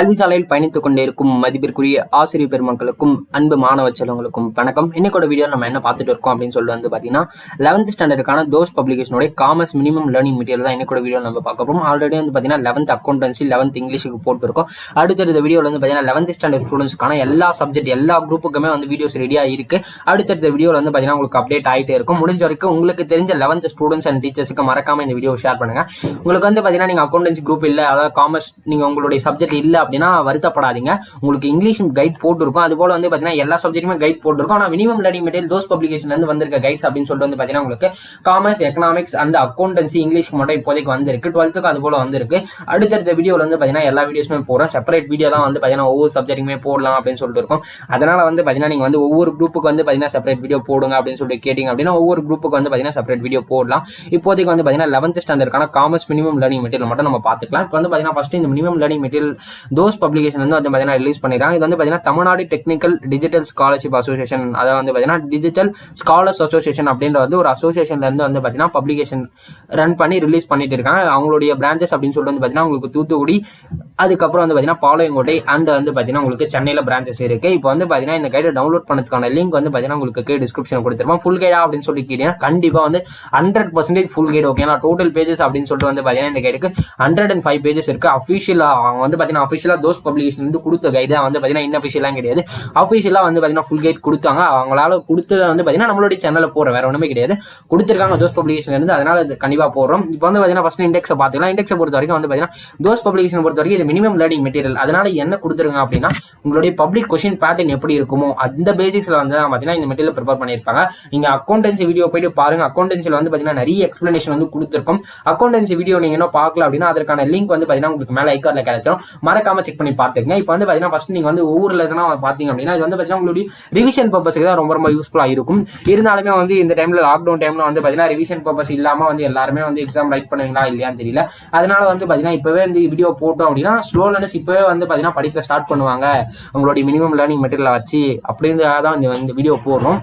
கல்வி சாலையில் பயணித்துக் கொண்டிருக்கும் மதிப்பிற்குரிய ஆசிரியர் பெருமக்களுக்கும் அன்பு மாணவ செல்வங்களுக்கும் வணக்கம். இன்னைக்கோட வீடியோ நம்ம என்ன பார்த்துட்டு இருக்கோம் அப்படின்னு சொல்லி வந்து பார்த்தீங்கன்னா 11th ஸ்டாண்டர்டுக்கான தோஸ் பப்ளிகேஷனோட காமர்ஸ் மினிமம் லேர்னிங் மெட்டீரியல் தான் இன்னைக்கோட வீடியோ நம்ம பார்க்க போகிறோம். ஆல்ரெடி வந்து பார்த்தீங்கன்னா 11th அக்கௌண்டன்சி 11th இங்கிலீஷுக்கு போட்டுருக்கோம். அடுத்தடுத்த வீடியோவில் வந்து பார்த்தீங்கன்னா 11th ஸ்டாண்டர்ட் ஸ்டூடெண்ட்ஸ்க்கான எல்லா சப்ஜெக்ட் எல்லா குரூப்புக்குமே வந்து வீடியோஸ் ரெடியாக இருக்கு. அடுத்தடுத்த வீடியோவில் வந்து பார்த்தீங்கன்னா உங்களுக்கு அப்டேட் ஆகிட்டே இருக்கும். முடிஞ்ச வரைக்கும் உங்களுக்கு தெரிஞ்ச 11th ஸ்டூடெண்ட்ஸ் அண்ட் டீச்சர்ஸுக்கு மறக்காம இந்த வீடியோ ஷேர் பண்ணுங்க. உங்களுக்கு வந்து பார்த்தீங்கன்னா நீங்கள் அக்கௌண்டன்சி குரூப் இல்லை, அதாவது காமர்ஸ் நீங்கள் உங்களுடைய சப்ஜெக்ட் இல்லை அப்படின்னா வருத்தப்படாதீங்க. உங்களுக்கு இங்கிலீஷ் கைட் போட்டுருக்கும். அது போல வந்து பார்த்தீங்கன்னா எல்லா சப்ஜெக்ட்டுமே கைட் போட்டுருக்கும். ஆனால் மினிமம் லேர்னிங் மெட்டீரியல் தோஸ் பப்ளிகேஷன்ல இருந்து வந்திருக்க கைட்ஸ் அப்படின்னு சொல்லிட்டு வந்து பார்த்தீங்கன்னா உங்களுக்கு காமர்ஸ், எக்கனாமிக்ஸ் அண்ட் அக்கௌண்டன்சி இங்கிலீஷ்க்கு மட்டும் இப்போதைக்கு வந்திருக்கு. 12th அது போல வந்திருக்கு. அடுத்தடுத்த வீடியோவில் வந்து பார்த்தீங்கன்னா எல்லா வீடியோஸுமே போகிறோம். செப்பரேட் வீடியோ தான் வந்து பார்த்தீங்கன்னா ஒவ்வொரு சப்ஜெக்ட்டுமே போடலாம் அப்படின்னு சொல்லிட்டு இருக்கும். அதனால வந்து பார்த்தீங்கன்னா நீங்கள் வந்து ஒவ்வொரு குரூப்புக்கு வந்து பார்த்தீங்கன்னா செப்பரேட் வீடியோ போடுங்க அப்படின்னு சொல்லிட்டு கேட்டிங்க அப்படின்னா ஒவ்வொரு குரூப்புக்கு வந்து பார்த்தீங்கன்னா செப்பரேட் வீடியோ போடலாம். இப்போதைக்கு வந்து பார்த்தீங்கன்னா 11th ஸ்டாண்டர்டுக்கான காமர்ஸ் மினிமம் லேர்னிங் மெட்டீரியல் மட்டும் நம்ம பார்த்துக்கலாம். இப்போ வந்து பார்த்தீங்கன்னா ஃபர்ஸ்ட் இந்த மினிமம் லேர்னிங் மெட்டீரியல் தோஸ் பப்ளிகேஷன் வந்து பார்த்தீங்கன்னா ரிலீஸ் பண்ணிடுறாங்க. இது வந்து பார்த்தீங்கன்னா Tamil Nadu technical digital scholarship association, அதாவது வந்து பார்த்தீங்கன்னா டிஜிட்டல் ஸ்காலர்ஸ் அசோசியேஷன் அப்படின்ற வந்து ஒரு அசோசியேஷன்ல இருந்து வந்து பார்த்தீங்கன்னா பப்ளிகேஷன் ரன் பண்ணி ரிலீஸ் பண்ணிட்டு இருக்காங்க. அவங்களுடைய பிரான்ச்சஸ் அப்படின்னு சொல்லிட்டு வந்து பார்த்தீங்கன்னா உங்களுக்கு தூத்துக்குடி, அதுக்கப்புறம் வந்து பார்த்தீங்கன்னா பாளையங்கோட்டை அண்ட் வந்து பார்த்தீங்கன்னா உங்களுக்கு சென்னையில் பிரான்ச்சஸ் இருக்கு. இப்போ வந்து பார்த்தீங்கன்னா இந்த கைடை டவுன்லோட் பண்ணதுக்கான லிங்க் வந்து பார்த்தீங்கன்னா உங்களுக்கு டிஸ்கிரிப்ஷன் கொடுத்துருப்போம். ஃபுல் கைடா அப்படின்னு சொல்லி கேட்டீங்கன்னா கண்டிப்பாக வந்து 100% ஃபுல் கைடு. ஓகேங்களா? டோட்டல் பேஜஸ் அப்படின்னு சொல்லிட்டு வந்து பார்த்தீங்கன்னா இந்த கைடுக்கு 105 பேஜஸ் இருக்கு. அஃபிஷியலாக அவங்க வந்து பார்த்தீங்கன்னா அஃபிஷியலாக தோஸ் பப்ளிகேஷன் வந்து கொடுத்த கைடு தான் வந்து பார்த்தீங்கன்னா இன்அஃபிஷியலாக கிடையாது. அஃபிஷியலாக வந்து பார்த்தீங்கன்னா ஃபுல் கைட் கொடுத்தாங்க. அவங்களால கொடுத்தது வந்து பார்த்தீங்கன்னா நம்மளுடைய சேனலில் போகிற வேற ஒன்றுமே கிடையாது, கொடுத்துருக்காங்க தோஸ் பப்ளிகேஷன் இருந்து. அதனால கண்டிப்பாக போடுறோம். இப்போ வந்து பார்த்தீங்கன்னா ஃபர்ஸ்ட் இண்டெக்ஸை பார்த்துக்கலாம். இண்டெக்ஸை பொறுத்த வரைக்கும் வந்து பார்த்தீங்கன்னா தோஸ் பப்ளிகேஷன் பொறுத்த வரைக்கும் இது மினிமம் லேர்னிங் மெட்டீரியல். அதனால என்ன கொடுத்துருங்க அப்படின்னா உங்களுடைய பப்ளிக் கொஸ்டின் பேட்டர்ன் எப்படி இருக்குமோ அந்த பேசிக்ஸ்ல வந்து பார்த்தீங்கன்னா இந்த மெட்டீரியல் ப்ரிப்பேர் பண்ணியிருப்பாங்க. நீங்க அக்கௌண்டன்சி வீடியோ போயிட்டு பாருங்க. அக்கௌண்டன்சியில் வந்து பார்த்தீங்கன்னா நிறைய எக்ஸ்பிளனேஷன் வந்து கொடுத்துருக்கும். அக்கௌண்டன்சி வீடியோ நீங்க இன்னும் பார்க்கல அப்படின்னா அதற்கான லிங்க் வந்து பார்த்தீங்கன்னா உங்களுக்கு மேலே ஐகார்ல கிடைச்சிடும். மறக்காம செக் பண்ணி பார்த்துக்கங்க. இப்போ வந்து பார்த்தீங்கன்னா ஃபர்ஸ்ட் நீங்க வந்து ஒவ்வொரு லெசனா பார்த்தீங்க அப்படின்னா இது வந்து பார்த்தீங்கன்னா உங்களுடைய ரிவிஷன் பர்பஸ்க்கு தான் ரொம்ப ரொம்ப யூஸ்ஃபுல்லாக இருக்கும். இருந்தாலுமே வந்து இந்த டைம்ல லாக்டவுன் டைம்ல வந்து பார்த்தீங்கன்னா ரிவிஷன் பர்பஸ் இல்லாம வந்து எல்லாருமே வந்து எக்ஸாம் ரைட் பண்ணுவீங்களா இல்லையான்னு தெரியல. அதனால வந்து பார்த்தீங்கன்னா இப்பவே இந்த வீடியோ போட்டோம் அப்படின்னா ஸ்லோ லேர்னர்ஸ் இப்பவே வந்து பார்த்தீங்கன்னா படிக்க ஸ்டார்ட் பண்ணுவாங்க உங்களுடைய மினிமம் லேர்னிங் மெட்டீரியலை வச்சு. அப்படின்றத தான் இந்த வீடியோ போடுறோம்.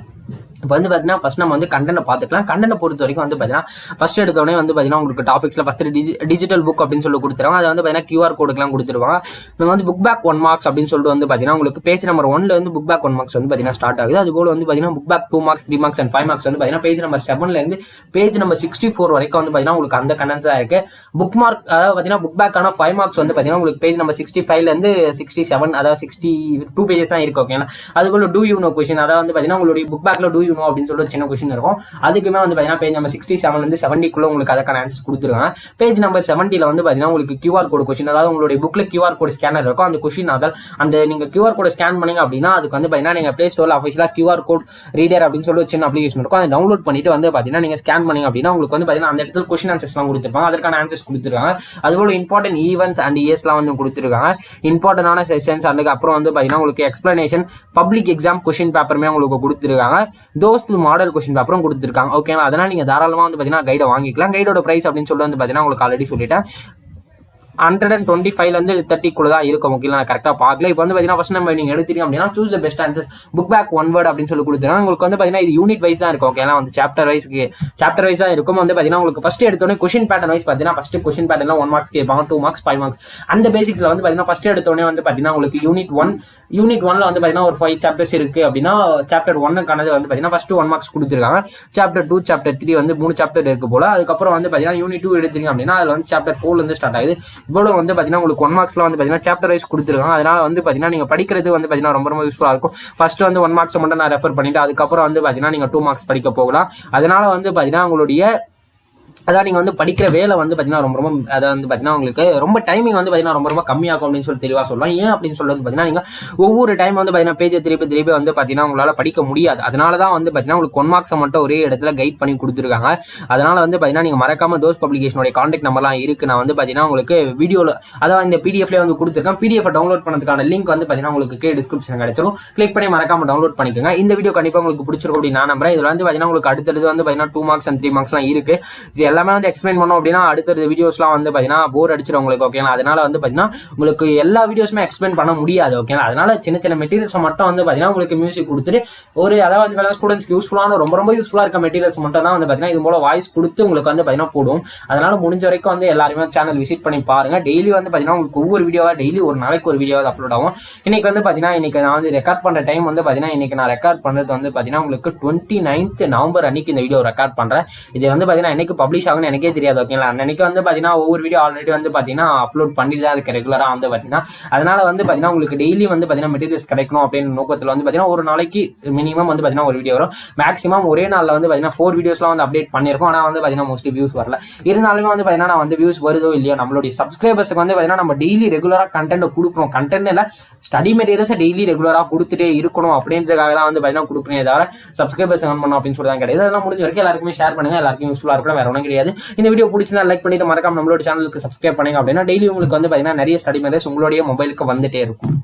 இப்போ வந்து பார்த்தீங்கன்னா ஃபர்ஸ்ட் நம்ம வந்து கண்டென்ட் பார்த்துக்கலாம். கண்டென்ட் பொறுத்த வரைக்கும் வந்து பார்த்தீங்கன்னா ஃபர்ஸ்ட் எடுத்தோடனே வந்து பார்த்தீங்கன்னா உங்களுக்கு டாபிக்ஸில் ஃபர்ஸ்ட் டிஜிட்டல் புக் அப்படின்னு சொல்லி கொடுத்துருவாங்க. அதை வந்து பார்த்தீங்கன்னா QR கோடுக்கெல்லாம் கொடுத்துருவாங்க. நீங்கள் வந்து புக் பேக் 1 மார்க்ஸ் அப்படின்னு சொல்லிட்டு வந்து பார்த்தீங்கன்னா உங்களுக்கு பேஜ் நம்பர் 1ல வந்து புக் பேக் 1 மார்க்ஸ் வந்து பார்த்தீங்கன்னா ஸ்டார்ட் ஆகுது. அதுபோல் வந்து பார்த்தீங்கன்னா book back 2 marks 3 marks and 5 marks வந்து பார்த்தீங்கன்னா பேஜ் நம்பர் 7ல இருந்து பேஜ் நம்பர் 64 வரைக்கும் வந்து பார்த்தீங்கன்னா உங்களுக்கு அந்த கண்டென்ட்ஸ் தான் இருக்கு. புக் மார்க் அதாவது பார்த்தீங்கன்னா புக் பேக்கான 5 மார்க்ஸ் வந்து பார்த்தீங்கன்னா உங்களுக்கு பேஜ் நம்பர் 65ல இருந்து 67 அதாவது 62 பேஜஸ் தான் இருக்கு. ஓகேங்களா? அதுபோல் டூ யூ நோ கொஸ்டின், அதாவது வந்து பார்த்தீங்கன்னா உங்களுடைய புக் பேக்ல டூ யூ நோ அப்படின்னு சொல்லிட்டு சின்ன கொஸ்டின் இருக்கும். அதுக்குமே வந்து பார்த்தீங்கன்னா பேஜ் நம்பர் 67ல இருந்து 70க்குள்ள உங்களுக்கு அதுக்கான ஆன்சர்ஸ் கொடுத்துருவாங்க. பேஜ் நம்பர் 70ல வந்து பார்த்தீங்கன்னா உங்களுக்கு QR கோடு கொஸ்டின், அதாவது உங்களுடைய புக்ல QR கோடு ஸ்கேனர் இருக்கும். அந்த கொஸ்டின் அதால் அந்த நீங்க QR கோட ஸ்கேன் பண்ணீங்க அப்படின்னா அதுக்கு வந்து பார்த்தீங்கன்னா நீங்க பிளே ஸ்டோர்ல அஃபிஷியலா QR கோட் ரீடர் அப்படின்னு சொல்லி சின்ன அப்ளிகேஷன் இருக்கும். அதை டவுன்லோட் பண்ணிட்டு வந்து பார்த்தீங்கன்னா நீங்க ஸ்கேன் பண்ணீங்க அப்படின்னா உங்களுக்கு வந்து பார்த்தீங்கன்னா அந்த இடத்துல கொஸ்டின் ஆன்சர்ஸ்லாம் கொடுத்துருப்பாங்க. அதற்கான ஆன்சர்ஸ் கொடுத்துருக்காங்க. அதுபோல இம்பார்ட்டன்ட் ஈவெண்ட்ஸ் அண்ட் இயர்ஸ்லாம் வந்து கொடுத்துருக்காங்க. இம்பார்ட்டன்டான செஷன்ஸ் அதுக்கு அப்புறம் வந்து பார்த்தீங்கன்னா உங்களுக்கு எக்ஸ்பிளனேஷன் பப்ளிக் எக்ஸாம் கொஸ்டின் பேப்பருமே உங்களுக்கு கொடுத்துருக்காங்க. தோஸ் மாடல் கொஸ்டின் பேப்பரும் கொடுத்துருக்காங்க. ஓகேங்களா? அதனால நீங்க தாராளமா வந்து பாத்தீங்கன்னா கைடை வாங்கிக்கலாம். கைடோட பிரைஸ் அப்படின்னு சொல்லிட்டு வந்து பாத்தீங்கன்னா உங்களுக்கு ஆல்ரெடி சொல்லிட்டேன் 125ல இருந்து 30 தான் இருக்கும். ஓகேங்களா? நான் கரெக்டாக பார்க்கல. இப்போ வந்து பார்த்தீங்கன்னா ஃபர்ஸ்ட் நம்ம நீங்கள் எடுத்தீங்க அப்படின்னா choose the best answers book back 1 word அப்படின்னு சொல்லி கொடுத்துருக்காங்க. உங்களுக்கு வந்து பார்த்தீங்கன்னா இது யூனிட் வைஸ் தான் இருக்கும். ஓகேங்களா? வந்து சாப்டர் வைஸ் தான் இருக்கும். வந்து பார்த்தீங்கன்னா உங்களுக்கு ஃபர்ஸ்ட் எடுத்தோடனே கொஸ்டின் பேட்டர்ன் வைஸ் பார்த்தீங்கன்னா ஃபர்ஸ்ட் கொஸ்டின் பேட்டர்ல 1 மார்க்ஸ் கேட்பாங்க, 2 மார்க்ஸ் 5 மார்க்ஸ். அந்த பேசிக்ல வந்து பார்த்தீங்கன்னா ஃபர்ஸ்ட் எடுத்தோடனே வந்து பார்த்தீங்கன்னா உங்களுக்கு யூனிட் 1ல வந்து பார்த்தீங்கன்னா ஒரு 5 சாப்டர்ஸ் இருக்கு அப்படின்னா சாப்டர் 1க்கானது வந்து பார்த்தீங்கன்னா ஃபர்ஸ்ட் 1 மார்க்ஸ் கொடுத்துருக்காங்க. சாப்டர் 2 சாப்டர் 3 வந்து 3 சாப்டர் இருக்கு போல. அதுக்கப்புறம் வந்து பார்த்தீங்கன்னா யூனிட் 2 எடுத்தீங்க அப்படின்னா அதில் வந்து சாப்டர் 4ல இருந்து ஸ்டார்ட் ஆகுது. இவ்வளோ வந்து பார்த்தீங்கன்னா உங்களுக்கு 1 மார்க்ஸ்ல வந்து பார்த்தீங்கன்னா சாப்டர் வைஸ் கொடுத்துருக்காங்க. அதனால வந்து பார்த்தீங்கன்னா நீங்க படிக்கிறது வந்து பார்த்தீங்கன்னா ரொம்ப ரொம்ப யூஸ்ஃபுல்லாக இருக்கும். ஃபர்ஸ்ட் வந்து 1 மார்க்ஸ் மட்டும் நான் ரெஃபர் பண்ணிட்டு அதுக்கப்புறம் வந்து பார்த்தீங்கன்னா நீங்க 2 மார்க்ஸ் படிக்க போகலாம். அதனால வந்து பார்த்தீங்கன்னா உங்களுடைய அதான் நீங்கள் வந்து படிக்கிற வேலை வந்து பார்த்தீங்கன்னா ரொம்ப அதை வந்து பார்த்தீங்கன்னா உங்களுக்கு ரொம்ப டைமிங் வந்து பார்த்தீங்கன்னா ரொம்ப கம்மியாகும் அப்படின்னு சொல்லி தெளிவாக சொல்லலாம். ஏன் அப்படின்னு சொல்லி பார்த்தீங்கன்னா நீங்கள் ஒவ்வொரு டைம் வந்து பார்த்தீங்கன்னா பேஜை திருப்பி வந்து பார்த்தீங்கன்னா உங்களால் படிக்க முடியாது. அதனால தான் வந்து பார்த்தீங்கன்னா உங்களுக்கு 1 மார்க்ஸை மட்டும் ஒரே இடத்துல கைட் பண்ணி கொடுத்துருக்காங்க. அதனால வந்து பார்த்தீங்கன்னா நீங்கள் மறக்காம தோஸ் பப்ளிகேஷனோட கான்டாக்ட் நம்பர்லாம் இருக்குது. நான் வந்து பார்த்தீங்கன்னா உங்களுக்கு வீடியோவில் அதாவது இந்த PDF வந்து கொடுத்துருக்கேன். PDF டவுன்லோட் பண்ணதுக்கான லிங்க் வந்து பார்த்தீங்கன்னா உங்களுக்கு டிஸ்கிரிப்ஷன் கிடைச்சிடும். கிளிக் பண்ணி மறக்காம டவுன்லோட் பண்ணிக்கோங்க. இந்த வீடியோ கண்டிப்பாக உங்களுக்கு பிடிச்சிருக்கும் அப்படின்னு நான் நம்புறேன். இதில் வந்து பார்த்தீங்கன்னா உங்களுக்கு அடுத்தது வந்து பார்த்தீங்கன்னா 2 மார்க்ஸ் அண்ட் 3 மார்க்ஸ்லாம் இருக்குது. எல்லாமே வந்து எக்ஸ்பிளைன் பண்ணோம் அப்படின்னா அடுத்த வீடியோஸ்லாம் வந்து பார்த்தீங்கன்னா போர் அடிச்சிடும் உங்களுக்கு. ஓகேங்களா, அதனால வந்து பார்த்தீங்கன்னா உங்களுக்கு எல்லா வீடியோஸுமே எக்ஸ்பிளைன் பண்ண முடியாது. ஓகேங்களா, அதனால சின்ன சின்ன மெட்டீரியல்ஸை மட்டும் வந்து பார்த்தீங்கன்னா உங்களுக்கு மியூசிக் கொடுத்துட்டு அதாவது வந்து ஸ்டூடெண்ட்ஸ்க்கு யூஸ்ஃபுல்லான ரொம்ப யூஸ்ஃபுல்லாக இருக்க மெட்டீரியல்ஸ் மட்டும் தான் வந்து பார்த்தீங்கன்னா இது போல வாய்ஸ் கொடுத்து உங்களுக்கு வந்து பார்த்தீங்கன்னா போடும். அதனால முடிஞ்ச வரைக்கும் வந்து எல்லாருமே சேனல் விசிட் பண்ணி பாருங்க. டெய்லி வந்து பார்த்தீங்கன்னா உங்களுக்கு ஒவ்வொரு வீடியோவா டெய்லி ஒரு நாளைக்கு ஒரு வீடியோ அப்லோட் ஆகும். இன்னைக்கு வந்து பார்த்தீங்கன்னா இன்னைக்கு நான் வந்து ரெக்கார்ட் பண்ணுற டைம் வந்து பார்த்தீங்கன்னா இன்னைக்கு நான் ரெக்கார்ட் பண்ணுறது வந்து பார்த்தீங்கன்னா உங்களுக்கு 29th நவம்பர் அன்னைக்கு இந்த வீடியோ ரெக்கார்ட் பண்ணுறேன். இது வந்து பார்த்தீங்கன்னா என்னைக்கு பப்ளிஷ் ஆகும்னு எனக்கே தெரியாது. ஓகேங்களா, அன்னைக்கு வந்து பார்த்தீங்கன்னா ஒவ்வொரு வீடியோ ஆல்ரெடி வந்து பார்த்தீங்கன்னா அப்லோட் பண்ணிட்டு தான் இருக்கு ரெகுலராக வந்து பார்த்தீங்கன்னா. அதனால வந்து பார்த்தீங்கன்னா உங்களுக்கு டெய்லி வந்து பார்த்தீங்கன்னா மெட்டீரியல்ஸ் கிடைக்கணும் அப்படின்னு நோக்கத்தில் வந்து பார்த்தீங்கன்னா ஒரு நாளைக்கு மினிமம் வந்து பார்த்தீங்கன்னா ஒரு வீடியோ வரும். மேக்ஸிமம் ஒரே நாளில் வந்து பார்த்தீங்கன்னா 4 வீடியோஸ்லாம் வந்து அப்டேட் பண்ணியிருக்கோம். ஆனால் வந்து பார்த்தீங்கன்னா மோஸ்ட்லி வியூஸ் வரல. இருந்தாலுமே வந்து பார்த்தீங்கன்னா நான் வந்து வியூஸ் வருதோ இல்லையோ நம்மளுடைய சப்ஸ்கிரைபர்ஸ்க்கு வந்து பார்த்தீங்கன்னா நம்ம டெய்லி ரெகுலராக கண்டென்ட் கொடுக்கணும். கண்டென்ட் இல்லை, ஸ்டடி மெட்டீரியல்ஸை டெய்லி ரெகுலராக கொடுத்துட்டே இருக்கணும் அப்படின்றதுக்காக தான் வந்து பார்த்தீங்கன்னா கொடுக்கணும். தவிர சப்ஸ்கிரைபர்ஸ் ஏர்ன் பண்ணணும் அப்படின்னு சொல்லி தான் கிடையாது. அதெல்லாம் முடிஞ்ச வரைக்கும் எல்லாருக்குமே ஷேர் பண்ணுங்க, எல்லாருக்கும் யூஸ்ஃபுல்லாக இருக்கணும், வேற ஒன்றும் கிடையாது. இந்த வீடியோ பிடிச்சிருந்தா லைக் பண்ணிட்டு மறக்காம நம்மளோட சேனலுக்கு சப்ஸ்கிரைப் பண்ணுங்க. அப்படின்னா டெய்லி உங்களுக்கு வந்து பார்த்தீங்கன்னா நிறைய ஸ்டடி மெட்டீரியல்ஸ் உங்களுடைய மொபைலுக்கு வந்துட்டே இருக்கும்.